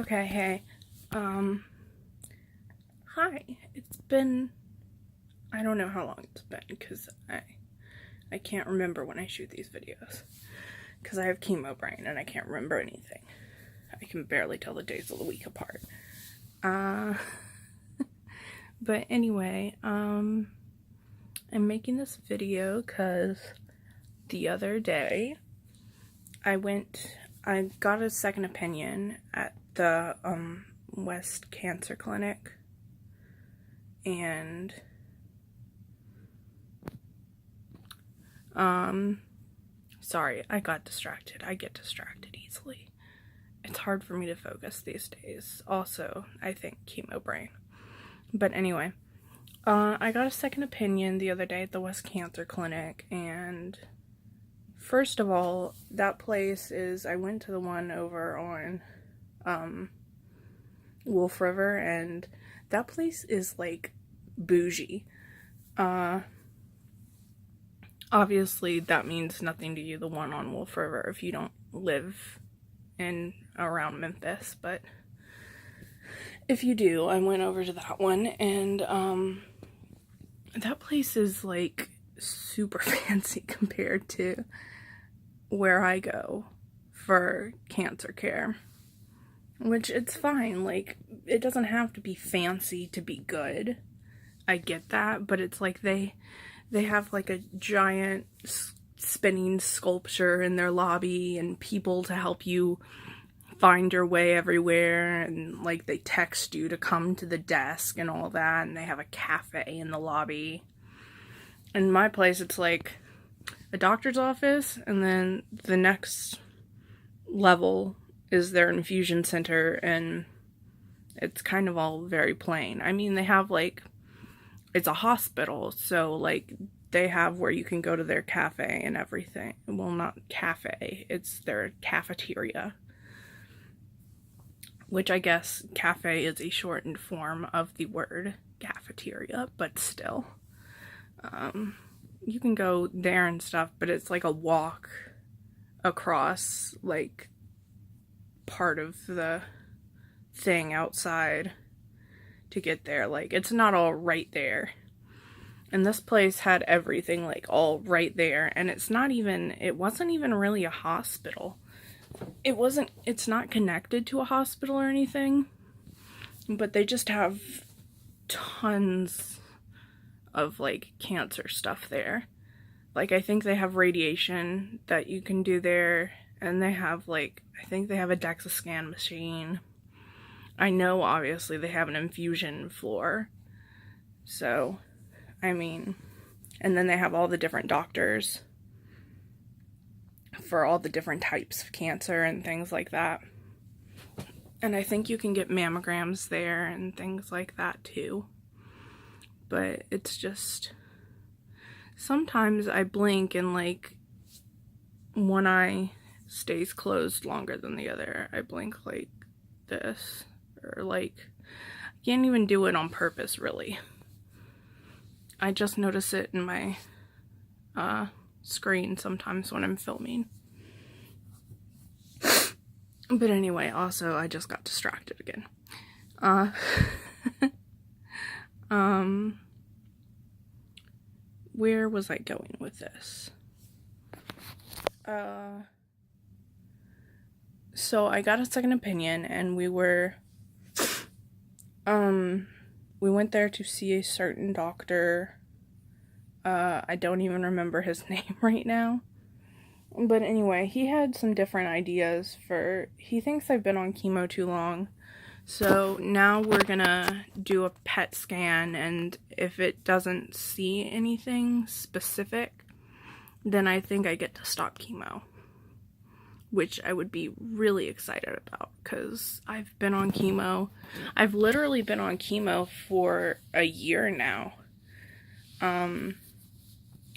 Okay, hey. Hi. It's been, I don't know how long it's been, because I can't remember when I shoot these videos. Because I have chemo brain and I can't remember anything. I can barely tell the days of the week apart. Uh, but anyway, I'm making this video because the other day I got a second opinion at the, West Cancer Clinic, and sorry, I got distracted. I get distracted easily. It's hard for me to focus these days. Also, I think chemo brain. But anyway, I got a second opinion the other day at the West Cancer Clinic, and first of all, that place is, I went to the one over on, Wolf River, and that place is like bougie. Obviously that means nothing to you, the one on Wolf River, if you don't live in around Memphis, but if you do, I went over to that one, and that place is like super fancy compared to where I go for cancer care, which it's fine. Like, it doesn't have to be fancy to be good. I get that, but it's like they have like a giant spinning sculpture in their lobby and people to help you find your way everywhere, and like they text you to come to the desk and all that, and they have a cafe in the lobby. In my place, it's like a doctor's office, and then the next level is their infusion center, and it's kind of all very plain. I mean, they have like, it's a hospital, so like they have where you can go to their cafe and everything. Well, not cafe, it's their cafeteria, which I guess cafe is a shortened form of the word cafeteria, but still. You can go there and stuff, but it's like a walk across like part of the thing outside to get there. Like, it's not all right there. And this place had everything like all right there, and it wasn't even really a hospital. It's not connected to a hospital or anything, but they just have tons of like cancer stuff there. Like, I think they have radiation that you can do there, and they have like, I think they have a DEXA scan machine. I know obviously they have an infusion floor. So, I mean, and then they have all the different doctors for all the different types of cancer and things like that. And I think you can get mammograms there and things like that too. But it's just, sometimes I blink and like one eye stays closed longer than the other. I blink like this, or like, I can't even do it on purpose really. I just notice it in my screen sometimes when I'm filming. But anyway, also I just got distracted again. Where was I going with this? So I got a second opinion, and we went there to see a certain doctor. I don't even remember his name right now. But anyway, he had some different ideas he thinks I've been on chemo too long. So now we're gonna do a PET scan, and if it doesn't see anything specific, then I think I get to stop chemo, which I would be really excited about, because I've been on chemo. I've literally been on chemo for a year now.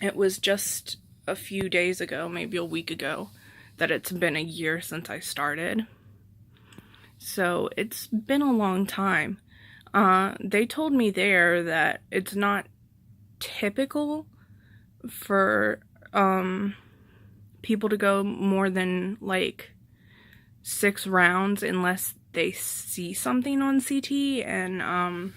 It was just a few days ago, maybe a week ago, that it's been a year since I started. So it's been a long time. They told me there that it's not typical for people to go more than like 6 rounds unless they see something on CT, and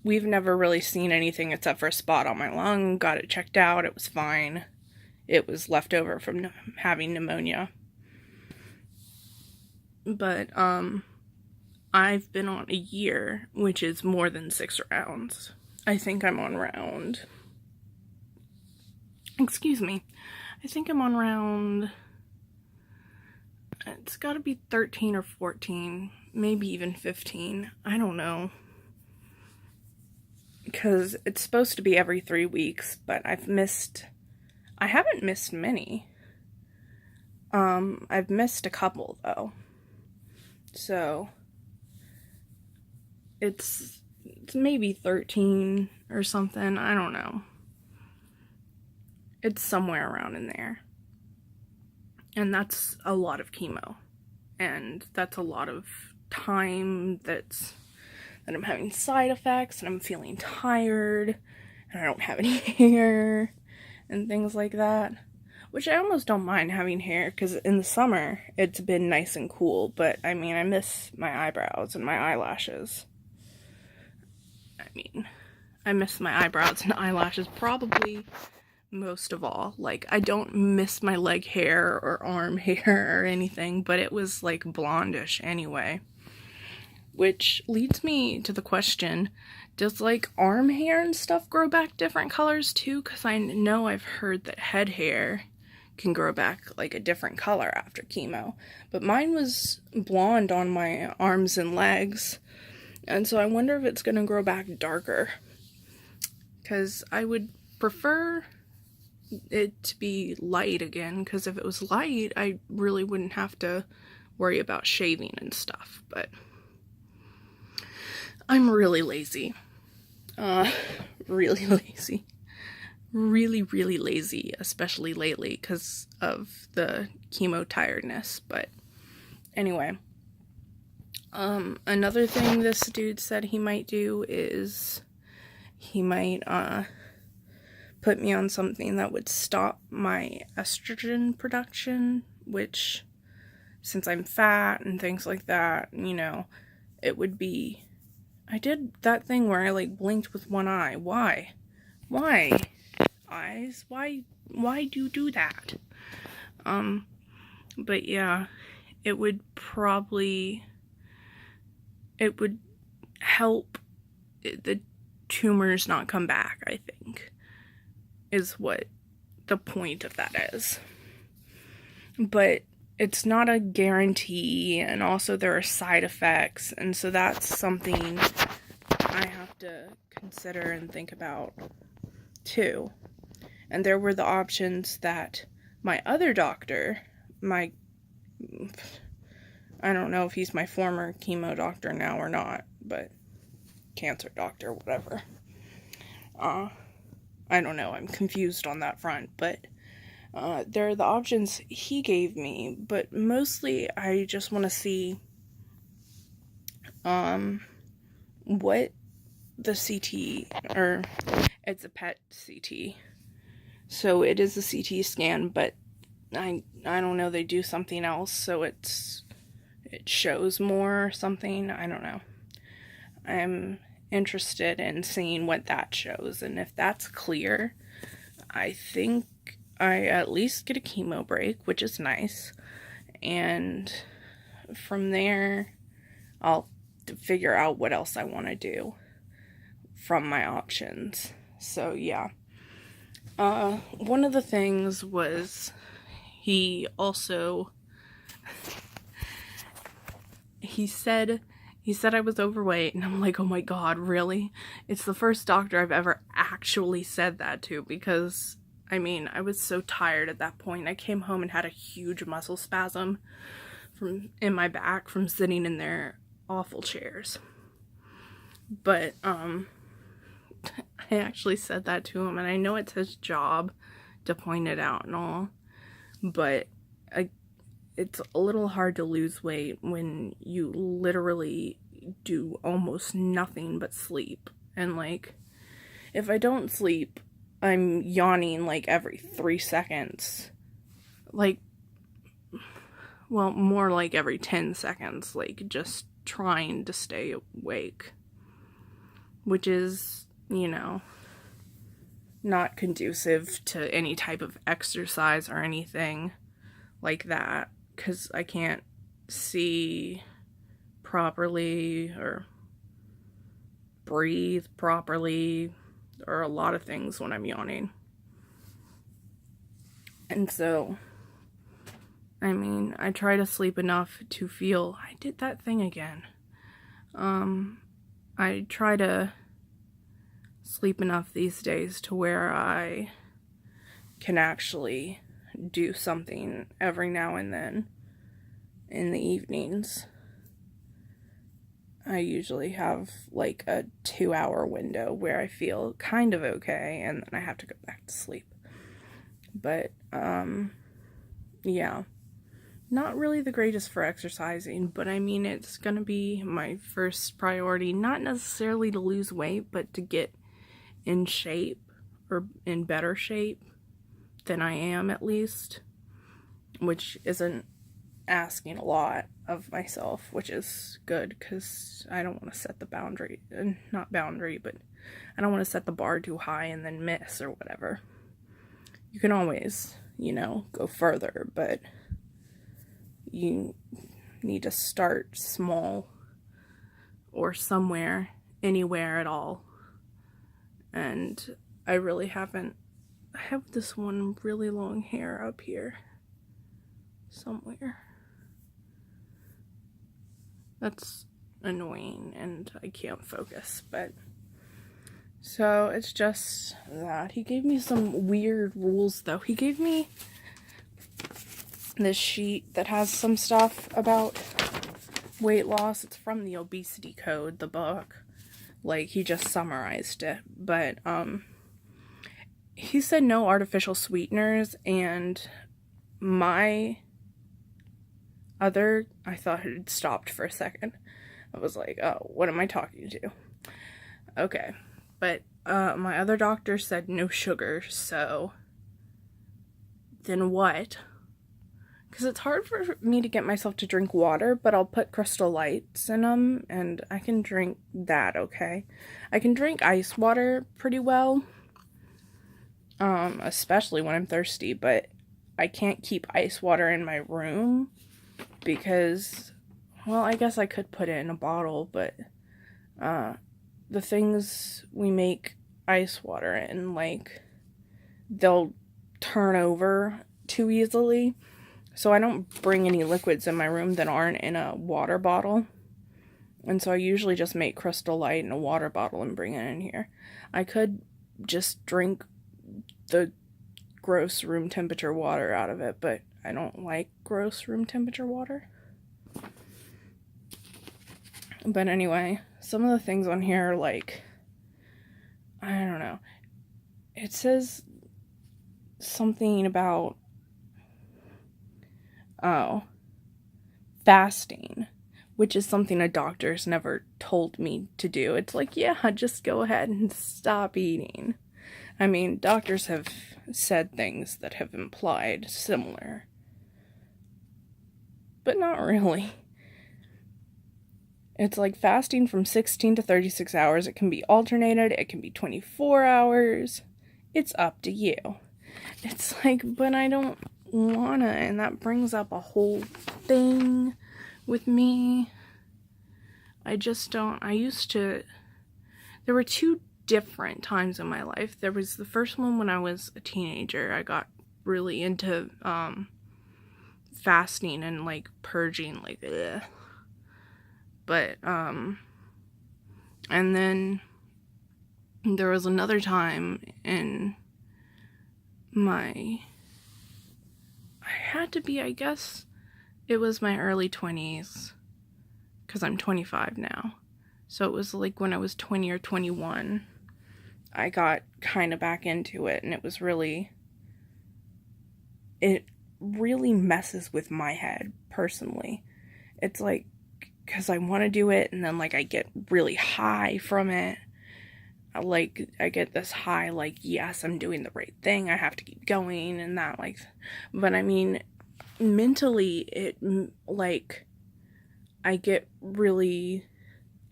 we've never really seen anything except for a spot on my lung. Got it checked out. It was fine. It was left over from having pneumonia. But I've been on a year, which is more than 6 rounds. I think I'm on round... Excuse me. I think I'm on round... It's gotta be 13 or 14, maybe even 15. I don't know. Because it's supposed to be every 3 weeks, but I haven't missed many. I've missed a couple, though. So, it's maybe 13 or something. I don't know. It's somewhere around in there. And that's a lot of chemo. And that's a lot of time that I'm having side effects, and I'm feeling tired, and I don't have any hair, and things like that. Which I almost don't mind having hair, because in the summer, it's been nice and cool, but, I mean, I miss my eyebrows and my eyelashes. I miss my eyebrows and eyelashes probably most of all. Like, I don't miss my leg hair or arm hair or anything, but it was, like, blondish anyway. Which leads me to the question, does, like, arm hair and stuff grow back different colors, too? Because I know I've heard that head hair can grow back, like, a different color after chemo. But mine was blonde on my arms and legs, and so I wonder if it's going to grow back darker. Because I would prefer it to be light again, because if it was light, I really wouldn't have to worry about shaving and stuff, but I'm really lazy. Really lazy. Really, really lazy, especially lately, because of the chemo tiredness, but anyway. Another thing this dude said he might do is he might, put me on something that would stop my estrogen production, which, since I'm fat and things like that, you know, it would be... I did that thing where I, like, blinked with one eye. Why? Why? Eyes? Why do you do that? But yeah, it would help the tumors not come back, I think, is what the point of that is. But it's not a guarantee, and also there are side effects, and so that's something I have to consider and think about too. And there were the options that my other doctor, I don't know if he's my former chemo doctor now or not, but cancer doctor, whatever. I don't know, I'm confused on that front, but there are the options he gave me, but mostly I just want to see what the CT, or it's a PET CT, so it is a CT scan, but I don't know, they do something else, so it shows more or something, I don't know. I'm interested in seeing what that shows, and if that's clear, I think I at least get a chemo break, which is nice, and from there, I'll figure out what else I want to do from my options. So yeah, one of the things was he said I was overweight, and I'm like, oh my god, really? It's the first doctor I've ever actually said that to, because I mean, I was so tired at that point. I came home and had a huge muscle spasm in my back from sitting in their awful chairs. But, I actually said that to him, and I know it's his job to point it out and all, but it's a little hard to lose weight when you literally do almost nothing but sleep. And, like, if I don't sleep, I'm yawning, like, every 3 seconds. Like, well, more like every 10 seconds, like just trying to stay awake, which is, you know, not conducive to any type of exercise or anything like that, because I can't see properly or breathe properly or a lot of things when I'm yawning. And so, I mean, I try to sleep enough to feel, I did that thing again. I try to sleep enough these days to where I can actually do something every now and then in the evenings. I usually have like a 2-hour window where I feel kind of okay, and then I have to go back to sleep. But, yeah. Not really the greatest for exercising, but I mean, it's gonna be my first priority, not necessarily to lose weight, but to get in shape, or in better shape than I am, at least, which isn't asking a lot of myself, which is good, because I don't want to set the boundary, not boundary, but I don't want to set the bar too high and then miss or whatever. You can always, you know, go further, but you need to start small, or somewhere, anywhere at all. And I really haven't. I have this one really long hair up here somewhere. That's annoying and I can't focus, but so it's just that. He gave me some weird rules though. He gave me this sheet that has some stuff about weight loss. It's from the Obesity Code, the book. Like, he just summarized it, but he said no artificial sweeteners, and my other, I thought it had stopped for a second. I was like, oh, what am I talking to? Okay, but my other doctor said no sugar, so then what? Because it's hard for me to get myself to drink water, but I'll put Crystal Lights in them, and I can drink that, okay? I can drink ice water pretty well, especially when I'm thirsty, but I can't keep ice water in my room, because, well, I guess I could put it in a bottle, but the things we make ice water in, like, they'll turn over too easily. So I don't bring any liquids in my room that aren't in a water bottle. And so I usually just make Crystal Light in a water bottle and bring it in here. I could just drink the gross room temperature water out of it, but I don't like gross room temperature water. But anyway, some of the things on here are like, I don't know. It says something about, fasting, which is something a doctor's never told me to do. It's like, yeah, just go ahead and stop eating. I mean, doctors have said things that have implied similar, but not really. It's like fasting from 16 to 36 hours. It can be alternated. It can be 24 hours. It's up to you. It's like, but I don't wanna, and that brings up a whole thing with me. I just don't. There were two different times in my life. There was the first one when I was a teenager. I got really into fasting and like purging, like ugh. But and then there was another time in my, I had to be, I guess it was my early 20s, because I'm 25 now. So it was like when I was 20 or 21, I got kind of back into it, and it really messes with my head, personally. It's like, because I want to do it, and then like I get really high from it. Like, I get this high, like, yes, I'm doing the right thing, I have to keep going, and that, like, but I mean, mentally, like, I get really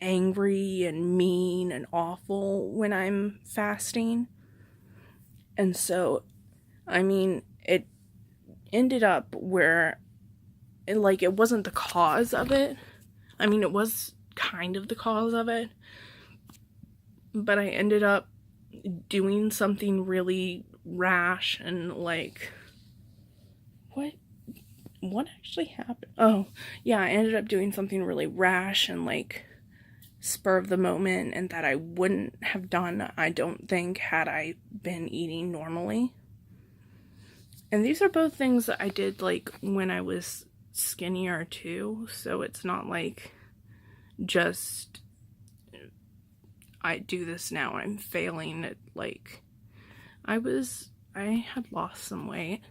angry and mean and awful when I'm fasting. And so, I mean, it ended up where, it wasn't the cause of it. I mean, it was kind of the cause of it. But I ended up doing something really rash and, like, what actually happened? Oh, yeah, I ended up doing something really rash and, like, spur of the moment, and that I wouldn't have done, I don't think, had I been eating normally. And these are both things that I did, like, when I was skinnier too, so it's not like just I do this now and I'm failing at, like, I had lost some weight,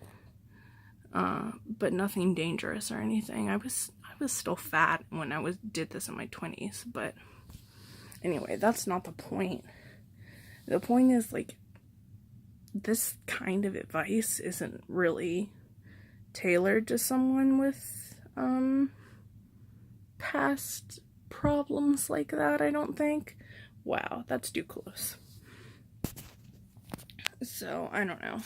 but nothing dangerous or anything. I was still fat when I did this in my 20s, but anyway, that's not the point. The point is, like, this kind of advice isn't really tailored to someone with past problems like that, I don't think. Wow, that's too close. So, I don't know.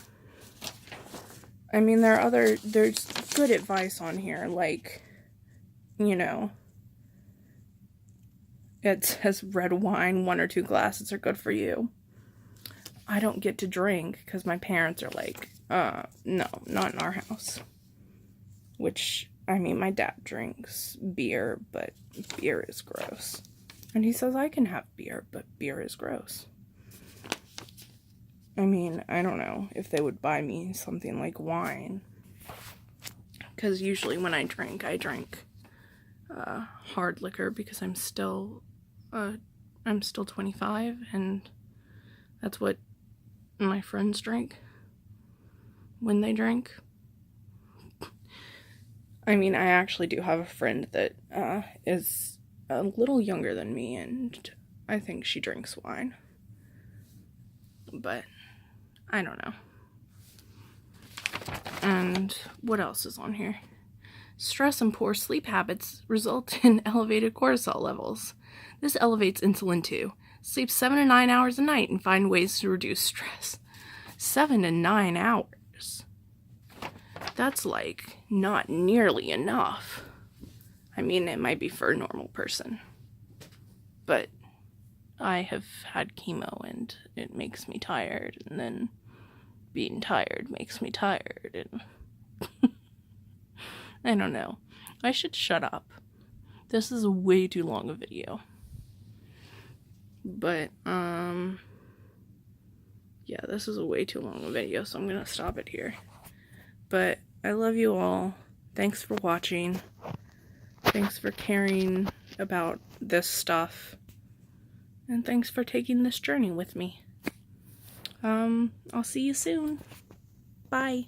I mean, there's good advice on here, like, you know, it says red wine, 1 or 2 glasses are good for you. I don't get to drink because my parents are like, no, not in our house. Which, I mean, my dad drinks beer, but beer is gross. And he says I can have beer, but beer is gross. I mean, I don't know if they would buy me something like wine. Because usually when I drink hard liquor because I'm still 25, and that's what my friends drink when they drink. I mean, I actually do have a friend that is a little younger than me, and I think she drinks wine. But I don't know. And what else is on here? Stress and poor sleep habits result in elevated cortisol levels. This elevates insulin too. Sleep 7 to 9 hours a night and find ways to reduce stress. 7 to 9 hours. That's, like, not nearly enough. I mean, it might be for a normal person. But I have had chemo and it makes me tired, and then being tired makes me tired, and I don't know. I should shut up. This is way too long a video. But, yeah, this is a way too long a video, so I'm gonna stop it here. But I love you all. Thanks for watching. Thanks for caring about this stuff. And thanks for taking this journey with me. I'll see you soon. Bye.